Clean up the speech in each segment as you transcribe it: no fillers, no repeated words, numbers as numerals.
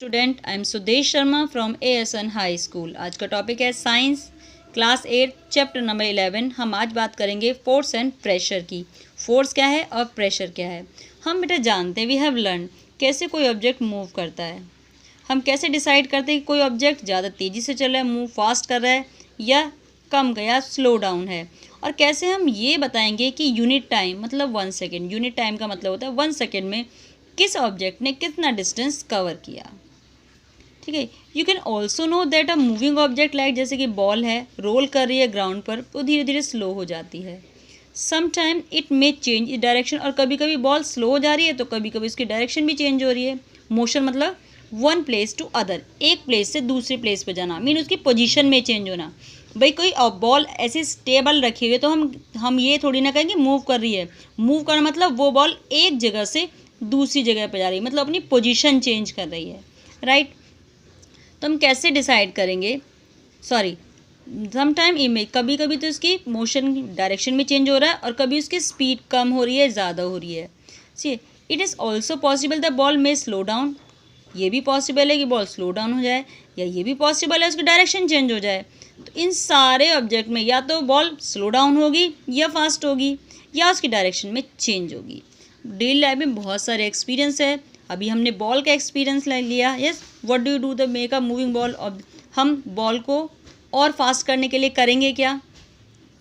Student I am Sudesh Sharma from ASN high school. आज का topic है साइंस क्लास 8 चैप्टर नंबर 11। हम आज बात करेंगे फोर्स एंड प्रेशर की। फोर्स क्या है और प्रेशर क्या है। हम बेटा जानते हैं, वी हैव लर्न कैसे कोई ऑब्जेक्ट मूव करता है। हम कैसे डिसाइड करते हैं कि कोई ऑब्जेक्ट ज़्यादा तेज़ी से चल रहा है, मूव फास्ट कर रहा है या कम या स्लो डाउन है। और कैसे हम ये बताएंगे कि यूनिट टाइम मतलब 1 सेकेंड, यूनिट टाइम का मतलब होता है 1 सेकेंड में किस ऑब्जेक्ट ने कितना डिस्टेंस कवर किया। ठीक है। You can also know that a moving object like जैसे कि बॉल है, रोल कर रही है ग्राउंड पर तो धीरे धीरे स्लो हो जाती है। समटाइम इट मे चेंज इस डायरेक्शन, और कभी कभी बॉल स्लो हो जा रही है तो कभी कभी उसकी डायरेक्शन भी चेंज हो रही है। मोशन मतलब वन प्लेस टू अदर, एक प्लेस से दूसरी प्लेस पर जाना, मीन उसकी पोजीशन में चेंज होना। भाई कोई बॉल ऐसी स्टेबल रखी हुई है तो हम ये थोड़ी ना कहेंगे मूव कर रही है। मूव करना मतलब वो बॉल एक जगह से दूसरी जगह पर जा रही है, मतलब अपनी पोजीशन चेंज कर रही है। राइट। तो हम कैसे डिसाइड करेंगे, सॉरी समटाइम इमेज, कभी कभी तो इसकी मोशन डायरेक्शन में चेंज हो रहा है और कभी उसकी स्पीड कम हो रही है, ज़्यादा हो रही है। See it is also possible the ball में स्लो डाउन, ये भी पॉसिबल है कि बॉल स्लो डाउन हो जाए, या ये भी पॉसिबल है उसकी डायरेक्शन चेंज हो जाए। तो इन सारे ऑब्जेक्ट में या तो बॉल स्लो डाउन होगी या फास्ट होगी या उसकी डायरेक्शन में चेंज होगी। डेली लाइफ में बहुत सारे एक्सपीरियंस है। अभी हमने बॉल का एक्सपीरियंस लिया। Yes, what do you do the make a moving ball. हम बॉल को और फास्ट करने के लिए करेंगे क्या,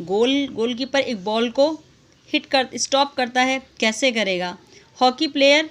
गोलकीपर एक बॉल को हिट कर स्टॉप करता है, कैसे करेगा। हॉकी प्लेयर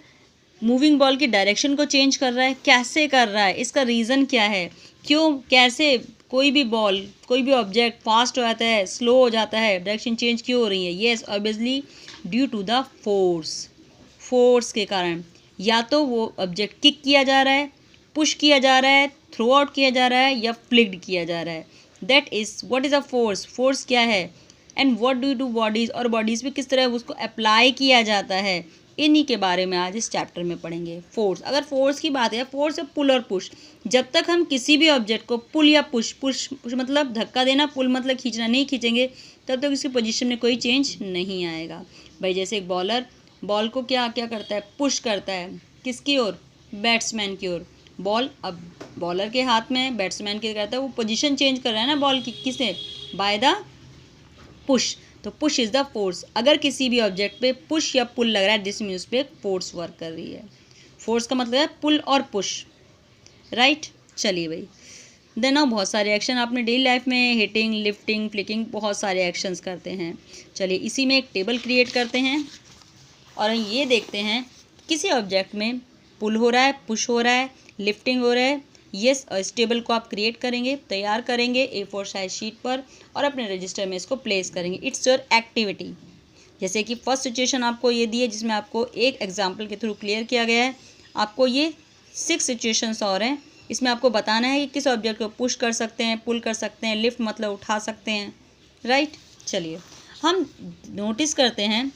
मूविंग बॉल की डायरेक्शन को चेंज कर रहा है, कैसे कर रहा है, इसका रीज़न क्या है, क्यों, कैसे। कोई भी बॉल, कोई भी ऑब्जेक्ट फास्ट हो जाता है, स्लो हो जाता है, डायरेक्शन चेंज क्यों हो रही है। Yes, obviously due to the force के कारण। या तो वो ऑब्जेक्ट किक किया जा रहा है, पुश किया जा रहा है, थ्रो आउट किया जा रहा है या फ्लिक्ड किया जा रहा है। That is what is a force. Force क्या है and what do you do bodies, और बॉडीज़ पे किस तरह उसको अप्लाई किया जाता है, इन्हीं के बारे में आज इस चैप्टर में पढ़ेंगे। फोर्स, अगर फोर्स की बात है, फोर्स है पुल और पुश। जब तक हम किसी भी ऑब्जेक्ट को पुल या पुश मतलब धक्का देना, पुल मतलब खींचना, नहीं खींचेंगे तब तक उसकी पोजीशन में कोई चेंज नहीं आएगा। भाई जैसे एक बॉलर बॉल को क्या क्या करता है, पुश करता है, किसकी ओर, बैट्समैन की ओर। बॉल अब बॉलर के हाथ में है, बैट्समैन के करता है, वो पोजीशन चेंज कर रहा है ना बॉल की, किसे, बाय द पुश। तो पुश इज़ द फोर्स। अगर किसी भी ऑब्जेक्ट पे पुश या पुल लग रहा है, दिस मीन्स पे फोर्स वर्क कर रही है। फोर्स का मतलब है पुल और पुश। राइट। चलिए भाई, देन बहुत सारे एक्शन आपने डेली लाइफ में हिटिंग, लिफ्टिंग, फ्लिकिंग, बहुत सारे एक्शंस करते हैं। चलिए इसी में एक टेबल क्रिएट करते हैं और ये देखते हैं किसी ऑब्जेक्ट में पुल हो रहा है, पुश हो रहा है, लिफ्टिंग हो रहा है। यस, इस टेबल को आप क्रिएट करेंगे, तैयार करेंगे A4 साइज शीट पर और अपने रजिस्टर में इसको प्लेस करेंगे। It's your activity. जैसे कि फर्स्ट सिचुएशन आपको ये दी है जिसमें आपको एक एग्जाम्पल के थ्रू क्लियर किया गया है। आपको ये 6 सिचुएशंस और हैं। इसमें आपको बताना है कि किस ऑब्जेक्ट को पुश कर सकते हैं, पुल कर सकते हैं, लिफ्ट मतलब उठा सकते हैं। राइट। चलिए हम नोटिस करते हैं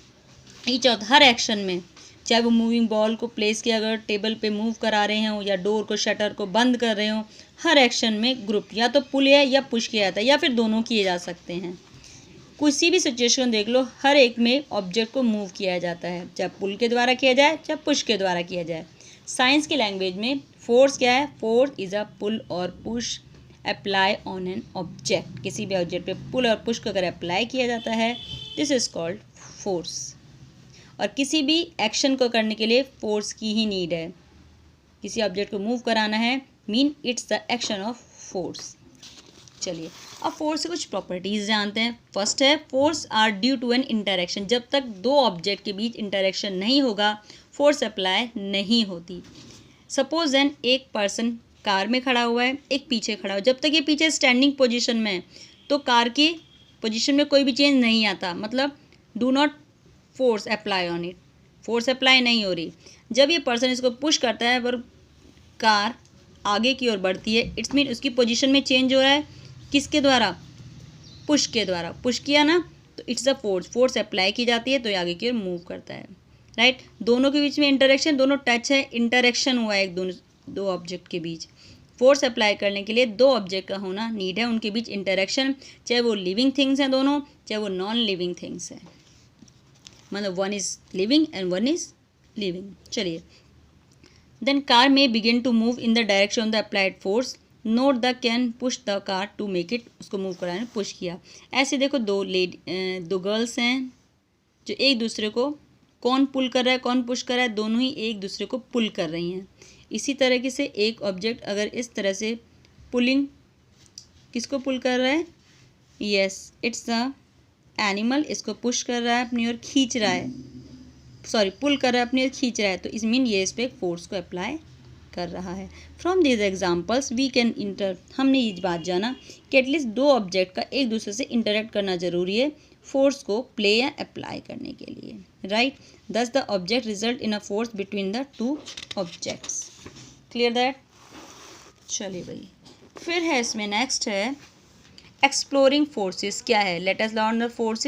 ईच ऑफ हर एक्शन में, चाहे वो मूविंग बॉल को प्लेस किया, अगर टेबल पे मूव करा रहे हों या डोर को, शटर को बंद कर रहे हों, हर एक्शन में ग्रुप या तो पुल है या पुश किया जाता है या फिर दोनों किए जा सकते हैं। किसी भी सिचुएशन देख लो, हर एक में ऑब्जेक्ट को मूव किया जाता है, चाहे पुल के द्वारा किया जाए चाहे पुश के द्वारा किया जाए। साइंस की लैंग्वेज में फोर्स क्या है, फोर्स इज़ अ पुल और push apply on an object. किसी भी ऑब्जेक्ट पे पुल और पुश को अगर अप्लाई किया जाता है, दिस इज कॉल्ड फोर्स। और किसी भी एक्शन को करने के लिए फोर्स की ही नीड है। किसी ऑब्जेक्ट को मूव कराना है, mean it's the action of force. चलिए अब फोर्स से कुछ प्रॉपर्टीज जानते हैं। फर्स्ट है force are due to an interaction. जब तक दो ऑब्जेक्ट के बीच इंटरेक्शन नहीं होगा, फोर्स अप्लाई नहीं होती। सपोज एन एक पर्सन कार में खड़ा हुआ है, एक पीछे खड़ा हुआ, जब तक ये पीछे स्टैंडिंग पोजीशन में है तो कार की पोजीशन में कोई भी चेंज नहीं आता, मतलब do not force apply on it, force apply नहीं हो रही। जब ये पर्सन इसको पुश करता है और कार आगे की ओर बढ़ती है, इट्स मीन उसकी पोजीशन में चेंज हो रहा है। किसके द्वारा, पुश के द्वारा। पुश किया ना तो it's a force, force apply की जाती है तो ये आगे की ओर मूव करता है। राइट। दोनों के बीच में इंटरेक्शन, दोनों टच है, इंटरेक्शन हुआ है एक दो ऑब्जेक्ट के बीच। फोर्स अप्लाई करने के लिए दो ऑब्जेक्ट का होना नीड है, उनके बीच इंटरेक्शन, चाहे वो लिविंग थिंग्स हैं दोनों, चाहे वो नॉन लिविंग थिंग्स हैं, मतलब one is living and one is living. चलिए देन कार में begin to move in the direction of the applied force, note the can push the car to make it, उसको move कराने push किया। ऐसे देखो दो गर्ल्स हैं जो एक दूसरे को, कौन पुल कर रहा है कौन पुश कर रहा है, दोनों ही एक दूसरे को पुल कर रही हैं। इसी तरीके से एक ऑब्जेक्ट अगर इस तरह से पुलिंग, किसको पुल कर रहा है, यस इट्स अ एनिमल, इसको पुश कर रहा है अपनी ओर, खींच रहा है, सॉरी पुल कर रहा है अपनी ओर, खींच रहा है, तो इस मीन ये इस पर एक फोर्स को अप्लाई कर रहा है। From this examples we can infer, हमने ये बात जाना कि एटलीस्ट दो ऑब्जेक्ट का एक दूसरे से इंटरेक्ट करना जरूरी है फोर्स को प्ले या अप्लाई करने के लिए, राइट। दस the object result in a force between the two objects. Clear that. चलिए भाई, फिर है इसमें नेक्स्ट है एक्सप्लोरिंग फोर्सेस। क्या है, let us learn the forces